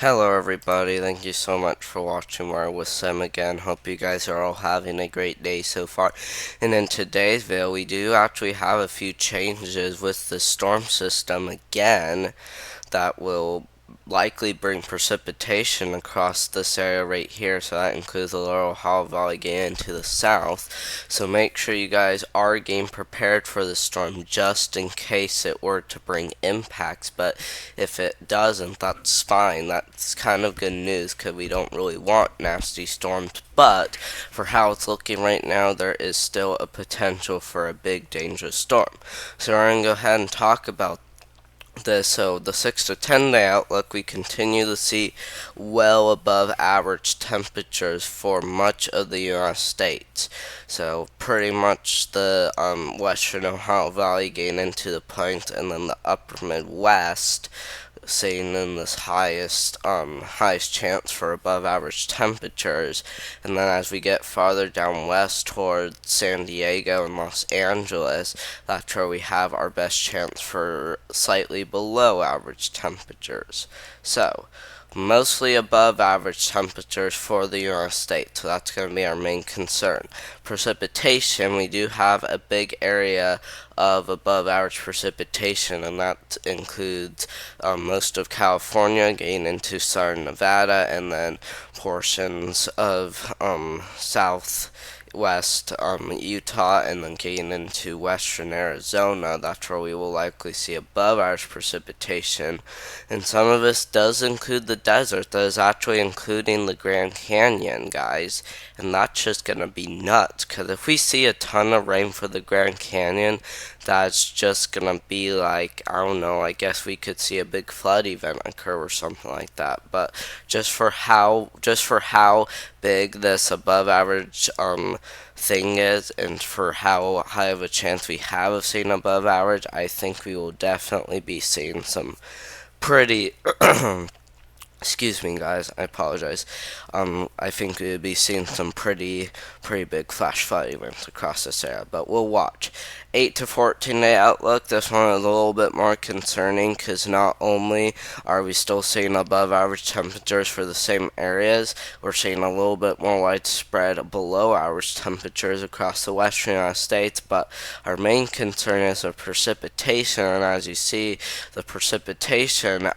Hello everybody, thank you so much for watching More with Sam again. Hope you guys are all having a great day so far. And in today's video, we do actually have a few changes with the storm system again that will likely bring precipitation across this area right here. So that includes the Laurel Hollow Valley getting to the south. So make sure you guys are getting prepared for the storm just in case it were to bring impacts. But if it doesn't, that's fine. That's kind of good news because we don't really want nasty storms. But for how it's looking right now, there is still a potential for a big dangerous storm. So we're going to go ahead and talk about this. So the 6 to 10 day outlook, we continue to see well above average temperatures for much of the United States. So pretty much the western Ohio Valley getting into the plains, and then the upper Midwest seeing in this highest chance for above average temperatures. And then as we get farther down west toward San Diego and Los Angeles, that's where we have our best chance for slightly below average temperatures. So mostly above average temperatures for the United States, so that's going to be our main concern. Precipitation, we do have a big area of above average precipitation, and that includes most of California getting into southern Nevada, and then portions of southwest Utah, and then getting into western Arizona. That's where we will likely see above average precipitation. And some of this does include the desert. That is actually including the Grand Canyon, guys. And that's just going to be nuts, because if we see a ton of rain for the Grand Canyon, that's just going to be like, I don't know, I guess we could see a big flood event occur or something like that. But just for how big this above average thing is, and for how high of a chance we have of seeing above average, I think we will definitely be seeing some pretty excuse me, guys. I apologize. I think we'll be seeing some pretty big flash flood events across this area, but we'll watch. 8 to 14 day outlook. This one is a little bit more concerning because not only are we still seeing above average temperatures for the same areas, we're seeing a little bit more widespread below average temperatures across the western United States. But our main concern is the precipitation, and as you see, the precipitation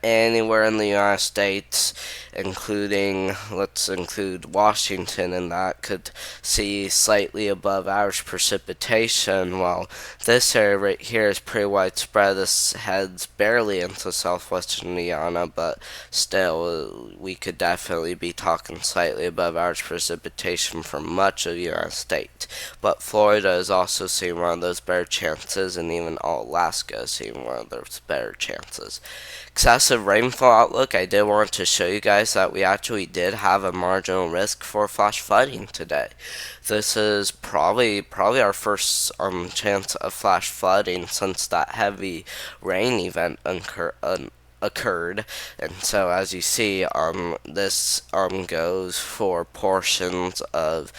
anywhere in the United States, including, let's include Washington, and that could see slightly above average precipitation, while this area right here is pretty widespread. This heads barely into southwestern Indiana, but still, we could definitely be talking slightly above average precipitation for much of the United States. But Florida is also seeing one of those better chances, and even all Alaska is seeing one of those better chances. Excessive rainfall outlook, I did want to show you guys that we actually did have a marginal risk for flash flooding today. This is probably our first chance of flash flooding since that heavy rain event occurred. And so as you see, this goes for portions of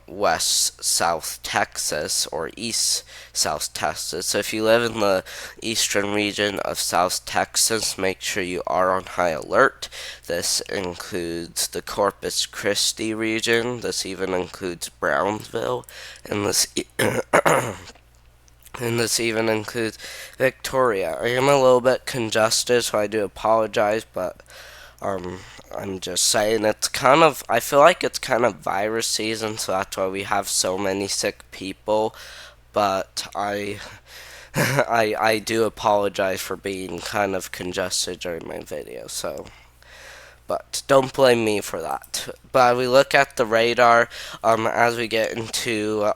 west South Texas or east South Texas. So if you live in the eastern region of South Texas, make sure you are on high alert. This includes the Corpus Christi region. This even includes Brownsville, and this even includes Victoria. I am a little bit congested, so I do apologize, but I'm just saying I feel like it's kind of virus season, so that's why we have so many sick people. But I do apologize for being kind of congested during my video, so. But don't blame me for that. But we look at the radar as we get into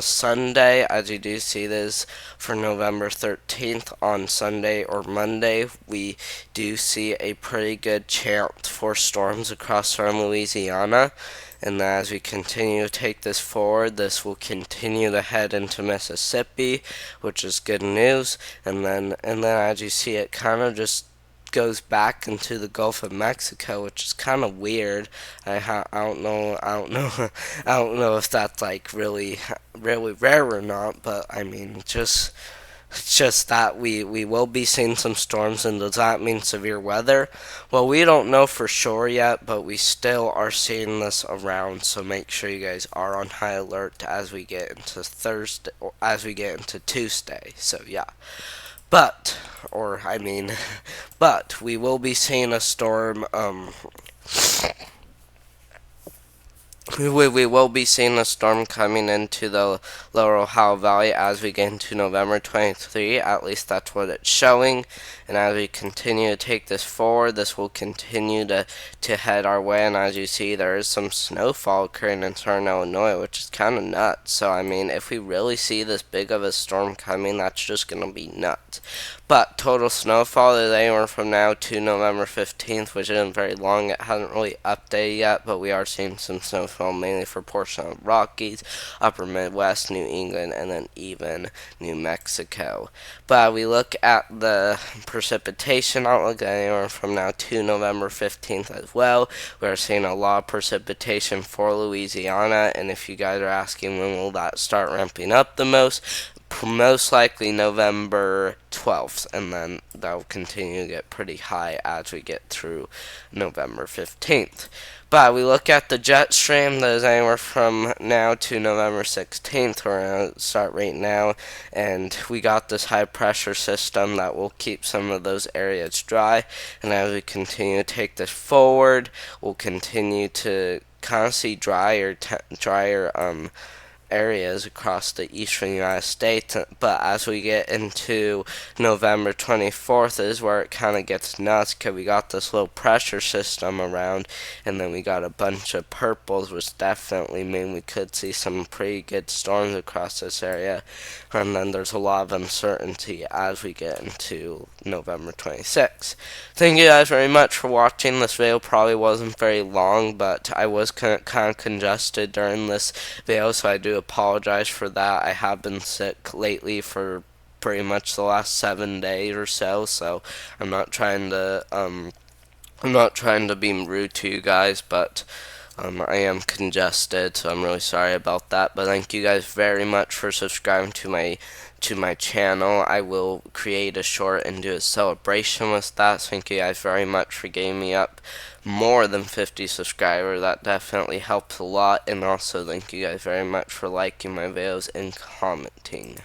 Sunday, as you do see this for November 13th on Sunday or Monday, we do see a pretty good chance for storms across southern Louisiana. And then as we continue to take this forward, this will continue to head into Mississippi, which is good news. And then as you see, it kind of just goes back into the Gulf of Mexico, which is kind of weird. I don't know, I don't know if that's like really rare or not, but I mean, just It's just that we will be seeing some storms, and does that mean severe weather? Well, we don't know for sure yet, but we still are seeing this around, so make sure you guys are on high alert as we get into Thursday, or as we get into Tuesday. So, yeah. But, or I mean, but we will be seeing a storm, we will be seeing a storm coming into the lower Ohio Valley as we get into November 23. At least that's what it's showing. And as we continue to take this forward, this will continue to head our way. And as you see, there is some snowfall occurring in southern Illinois, which is kind of nuts. So, I mean, if we really see this big of a storm coming, that's just going to be nuts. But total snowfall is anywhere from now to November 15th, which isn't very long. It hasn't really updated yet, but we are seeing some snowfall mainly for portions of Rockies, upper Midwest, New England, and then even New Mexico. But we look at the precipitation outlook anywhere from now to November 15th as well. We are seeing a lot of precipitation for Louisiana, and if you guys are asking when will that start ramping up the most likely November 12th, and then that will continue to get pretty high as we get through November 15th. But we look at the jet stream that is anywhere from now to November 16th. We're going to start right now, and we got this high pressure system that will keep some of those areas dry. And as we continue to take this forward, we'll continue to kind of see drier areas across the eastern United States, but as we get into November 24th is where it kind of gets nuts, because we got this low pressure system around, and then we got a bunch of purples, which definitely mean we could see some pretty good storms across this area, and then there's a lot of uncertainty as we get into November 26th. Thank you guys very much for watching. This video probably wasn't very long, but I was kind of congested during this video, so I do apologize for that. I have been sick lately for pretty much the last 7 days or so, so I'm not trying to be rude to you guys, but I am congested, so I'm really sorry about that. But thank you guys very much for subscribing to my channel. I will create a short and do a celebration with that. So thank you guys very much for getting me up more than 50 subscribers. That definitely helps a lot. And also thank you guys very much for liking my videos and commenting.